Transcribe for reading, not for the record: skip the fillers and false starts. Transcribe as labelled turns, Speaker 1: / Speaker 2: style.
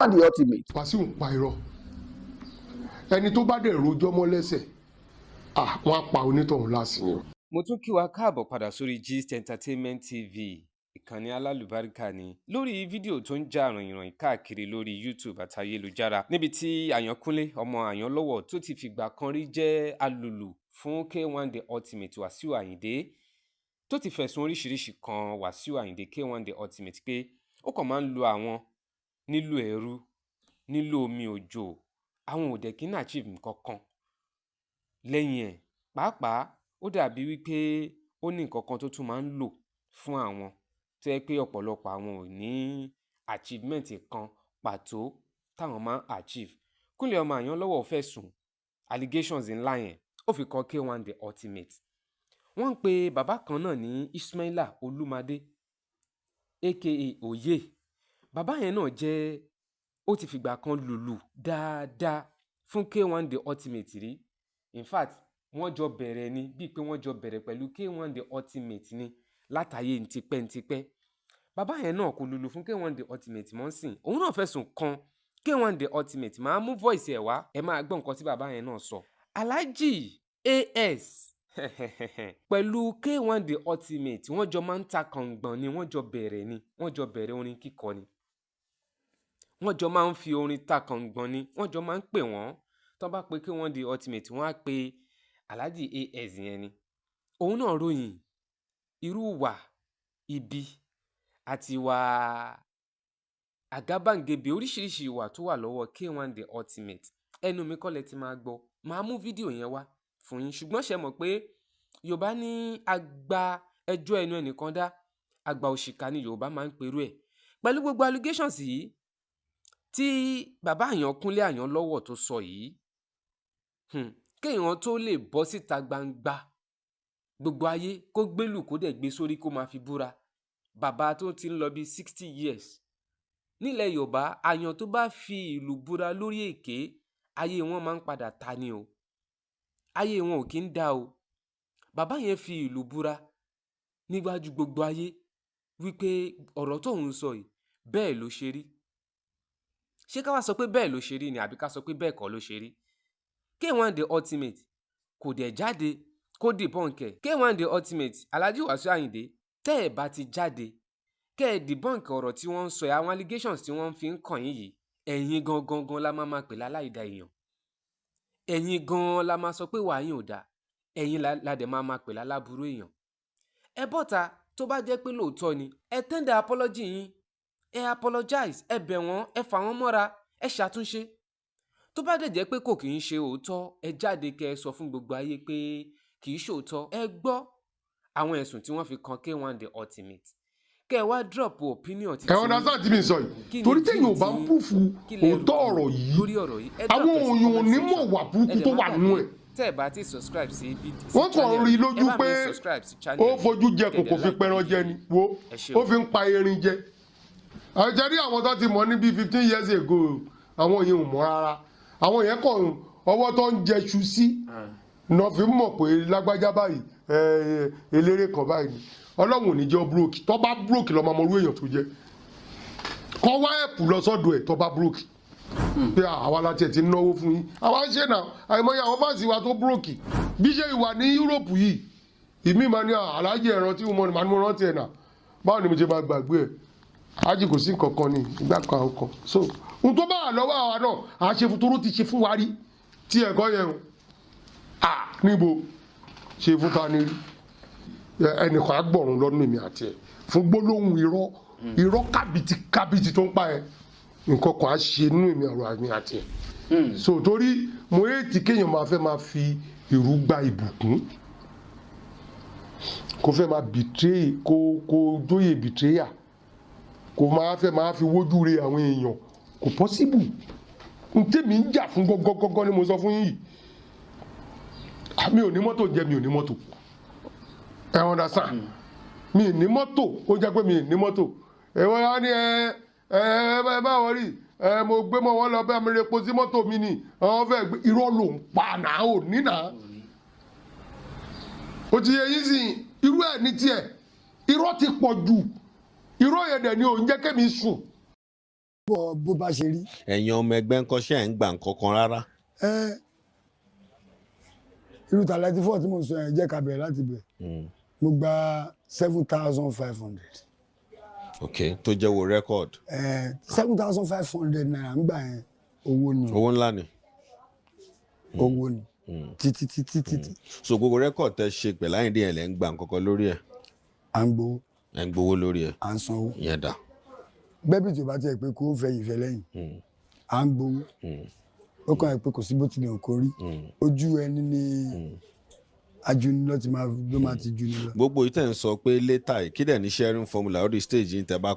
Speaker 1: the ultimate.
Speaker 2: Wàsíù ń pa irọ́ ẹni tó bá dẹ̀ rojọ́ mọ́ lẹ́sẹ̀ wọ́n á pa onítọ̀hún lásìkò.
Speaker 3: mo tún kí wa káàbọ̀ padà sórí Gist Entertainment TV ìkànnì alálùbáríkà ni lórí fídíò tó ń jà rànyìnrànyìn káàkiri lórí YouTube àti ayélujára níbi tí Àyànkúnlé ọmọ Àyànlọ́wọ̀ tó ti fìgbà kan rí jẹ́ alùlù fún K1 The Ultimate WASIU AYINDE tó ti fẹ̀sùn oríṣiríṣi kan WASIU AYINDE K1 The Ultimate pé ó kàn máa ń lo àwọn nílò ẹ̀rú nílò omi òjò àwọn òdẹ kí n achieve nǹkan kan lẹ́yìn ẹ̀ pàápàá ó dàbí wípé ó ní nǹkan kan tó tún máa ń lò fún àwọn tó yẹ pé ọ̀pọ̀lọpọ̀ àwọn ò ní achievement kan pàtó táwọn máa ń achieve. Kunle ọmọ Àyànlọ́wọ̀ fẹ̀sùn allegations ńlá yẹn ó fi kan K1 The Ultimate. Wọ́n ń pe bàbá kan náà ní Ismaila Olúmadé aka Oyè. Bàbá yẹn náà jẹ́ ó ti fìgbà kan lùlù dáadáa fún K1 The Ultimate rí. In fact wọ́n jọ bẹ̀rẹ̀ ni bíi pé wọ́n jọ bẹ̀rẹ̀ pẹ̀lú K1 The Ultimate ni látàyè ntipẹ́ntipẹ́. Bàbá yẹn náà kò lùlù fún K1 The Ultimate mọ́ sìn òun náà fẹ̀sùn kan K1 The Ultimate máa mú voice ẹ̀ wá ẹ máa gbọ́ nǹkan tí bàbá yẹn náà sọ. Alhaji AS pẹ̀lú K1 The Ultimate wọ́n jọ máa ń ta kàngbọ̀n ni wọ́n jọ bẹ̀rẹ̀ orin kíkọ ni wọ́n jọ máa ń fi orin ta kàngbọ̀n ni wọ́n jọ máa ń pè wọ́n tó bá pe K1 The Ultimate wọ́n á pe Alhaji AS yẹn ni. Òun náà ròyìn irú wà ibi àti wà àgábàǹgebè oríṣiríṣi ìwà tó wà lọ́wọ́ K1 The Ultimate. Ẹnu mi kọ́lẹ̀ ti máa gbọ́ máa mú fídíò yẹn wá fún yín ṣùgbọ́n ṣe mọ̀ pé Yorùbá ní àgbà ẹjọ́ ẹnu ẹnìkan dá àgbà òṣìkà ni Yorùbá máa ń perú ẹ̀. Pẹ̀lú gbogbo allegations yìí tí bàbá Àyànkúnlé Àyànlọ́wọ̀ tó sọ yìí kéèyàn tó lè bọ́ síta gbangba gbogbo ayé kó gbélù kó dẹ̀ gbé sórí kó máa fi búra bàbá tó ti ń lọ bí 60 years nílẹ̀ Yorùbá àyàn tó bá fi ìlú búra lórí èké ayé wọn máa ń padà ta ni o ayé wọn ò kí ń dá o. Bàbá yẹn fi ìlú búra níwájú gbogbo ayé wípé ọ̀rọ̀ tóun sọ yìí bẹ́ẹ̀ ló ṣe rí. Ṣé ká wá sọ pé bẹ́ẹ̀ ló ṣe rí ni àbí ká sọ pé bẹ́ẹ̀ kọ́ ló ṣe rí? K1 The Ultimate kò dẹ̀ jáde kó debunk ẹ̀. K1 The Ultimate Alhaji WASIU AYINDE tẹ́ ẹ̀ bá ti jáde kẹ́ ẹ̀ debunk ọ̀rọ̀ tí wọ́n ń sọ àwọn allegations tí wọ́n fi ń kàn yín yìí ẹ̀yin gangan la máa pè láláìda èèyàn. Ẹ̀yin gan la máa sọ pé wàá yín ò dáa ẹ̀yin la dẹ̀ máa pè láláburú èèyàn. Ẹ bọ́ta tó bá jẹ́ pé lóòótọ́ ni ẹ tender apology yín ẹ apologize ẹ bẹ̀ wọ́n ẹ fà wọ́n mọ́ra ẹ ṣàtúnṣe. Tó bá dẹ̀ jẹ́ pé kò kì í ṣe òótọ́ ẹ jáde kẹ́ ẹ sọ fún gbogbo ayé pé kì í ṣe òótọ́ ẹ gbọ́ àwọn ẹ̀sùn tí wọ́n fi kan K1 The Ultimate kẹ́ ẹ wá drop opinion ti.
Speaker 2: ẹ understand tí mi sọ yìí torí téèyàn ò bá ń púfù òótọ́ ọ̀rọ̀ yìí àwọn òyìn ò ní mọ̀ wà burúkú tó wà nínú ẹ̀.
Speaker 3: tẹ́ ẹ bá ti subscribe sí fídíò
Speaker 2: wọ́n kàn rí lójú pé ó fojú jẹ kòkò fi pẹran jẹ ni wo ó fi ń pa erin jẹ. àjẹrí àwọn tó ti mọ̀ ní bíi 15 years ago àwọn yẹn ò mọ̀ rárá àwọn yẹn kàn ọwọ́ tó ń jẹṣu sí náà fi mọ̀ pé lágbájá báyìí eléré kan báyìí Ọlọ́run ò ní jẹ́ búrókì tó bá búrókì lọ́ọ́ máa mọ orú èèyàn tó jẹ́ kọ́ wá ẹ̀pù lọ sọ́dọ̀ ẹ̀ tó bá búrókì pé àwa láti ẹ̀ ti náwó fún yín àwa ń ṣe náà àìmọye àwọn fáǹsì wa tó búrókì bí ṣe ìwà ní Yúróòpù yìí ìmí máa ní aláàjì ẹ̀rọ tí mo rántí ẹ̀ náà báwo ni mo ṣe máa gbàgbé ẹ̀ ájì kò sí nǹkan kan ní ìgbà kan àwọn kan so ohun tó bá wà lọ́wọ́ àwa náà à ṣe fún toró ti ṣe fún wa rí tí ẹ̀kọ́ yẹn níbo ṣe fún ta ni rí ẹnìkan agbọ̀rún lọ́nà èmi àti ẹ̀ fún gbólóhùn irọ́ kábìtì tó ń pa ẹ̀ nǹkan kan á ṣe nínú èmi ọ̀rọ̀ àmì àti ẹ̀ so torí mo èètì kéèyàn máa fi ìrú gba ìbùkún kó fẹ́ máa betray kó jóyè betrayer kó máa fi wójú re àwọn èèyàn kò possible n tèmi ń jà fún gọ́gọ́gọ́gọ́ ni mo sọ fún yìí mi ò ní mọ́tò jẹ́ mi ò ní mọ́tò ẹ understand mi ò ní mọ́tò ó jẹ́ pé mi ò ní mọ́tò ẹ wọ́n á ní ẹ bá wọ́n rí mo gbé mọ́ wọn lọ bẹ́ẹ̀ mi rè po sí mọ́tò mi ni àwọn fẹ́ gbé irọ́ ló ń pa náà ò ní náà ó ti yẹ yín sìn irú ẹ̀ ní tiẹ̀ irọ́ ti pọ̀ jù irọ́ yẹn dẹ̀ ni ò ń jẹ́ kémi sùn
Speaker 1: bó bá ṣe rí.
Speaker 4: ẹ̀yin ọmọ ẹgbẹ́ ńkọ́ ṣe ẹ̀ ń gbà nǹkan kan rárá.
Speaker 1: Irú talented tí mo sọ yẹn jẹ́ ká bẹ̀rẹ̀ láti bẹ̀. Mo gba 7,500.
Speaker 4: ok tó jẹ́ wo record.
Speaker 1: 7,500 naira ń gbà yẹn owó ni.
Speaker 4: owó ńlá ni.
Speaker 1: owó ni. títí.
Speaker 4: so gbogbo record tẹ ṣe pẹ̀lú Àyìndé yẹn lẹ́ ń gbà nǹkan kan lórí ẹ̀.
Speaker 1: à ń gbowó.
Speaker 4: ẹ̀ ń gbowó lórí ẹ̀.
Speaker 1: à ń sanwó.
Speaker 4: ìyẹn dà.
Speaker 1: bẹ́ẹ̀bì tí o bá tiẹ̀ pé kó fẹ́ ìfẹ́ lẹ́yìn à ń gbowó. ó kàn yẹ pé kò sí bó tilẹ̀ kó rí ojú ẹni ní ajuni ló máa ti juni lọ.
Speaker 4: gbogbo yìí tẹ̀ ń sọ pé later kí dẹ̀ ní sharing formula orí stage yìí tẹ́ bá